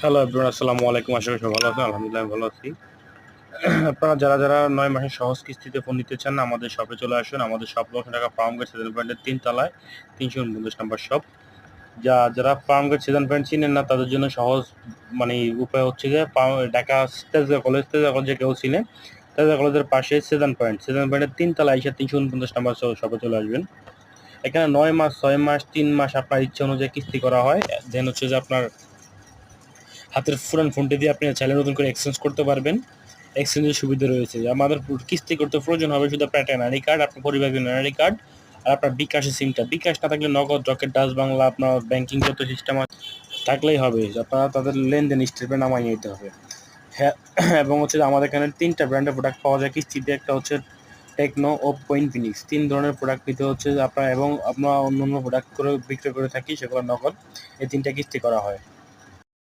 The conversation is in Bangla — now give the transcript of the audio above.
হ্যালো এভরিওয়ান, আসসালামু আলাইকুম। আশা করি সবাই ভালো আছেন। আলহামদুলিল্লাহ আমি ভালো আছি। আপনারা যারা ৯ মাসের সহজ কিস্তিতে ফোন নিতে চান, আমাদের শপে চলে আসুন। আমাদের shop location Dhaka Farmgate second পয়েন্টের ৩ তলায় ৩৪৯ নম্বর শপ। যারা ফার্মগেট সেকেন্ড পয়েন্ট চিনেন না, তাদের জন্য সহজ মানে উপায় হচ্ছে যে ঢাকা তেজগাঁও কলেজ যে কেউ চিনে, তেজগাঁও কলেজের পাশে সেকেন্ড পয়েন্টের ৩ তলায় এসে ৩৪৯ নম্বর শপে চলে আসবেন। এখানে ৯ মাস, ৬ মাস, ৩ মাস আপনার ইচ্ছা অনুযায়ী কিস্তি করা হয়। দেন হচ্ছে যে আপনার হাতের পুরান ফোনটি দিয়ে আপনি চাইলে নতুন করে এক্সচেঞ্জ করতে পারবেন। এক্সচেঞ্জের সুবিধা রয়েছে যে আমাদের কিস্তি করতে প্রয়োজন হবে শুধু আপনার একটা এনআইডি কার্ড, আপনার পরিবারের এনআইডি কার্ড, আর আপনার বিকাশের সিমটা। বিকাশ না থাকলে নগদ, রকেট, ডাচ বাংলা, আপনার ব্যাংকিং যত সিস্টেম থাকলেই হবে। আপনারা তাদের লেনদেন স্টেটমেন্ট নামাই নিতে হবে। হ্যাঁ, এবং হচ্ছে আমাদের এখানে ৩টা ব্র্যান্ডের প্রোডাক্ট পাওয়া যায় কিস্তিতে। একটা হচ্ছে টেকনো, ওপ্পো, ইনফিনিক্স। ৩ ধরনের প্রোডাক্ট নিতে হচ্ছে আপনার, এবং আমরা অন্য অন্য প্রোডাক্ট করে বিক্রি করে থাকি, সেগুলো নগদ। এই ৩টা কিস্তি করা হয়।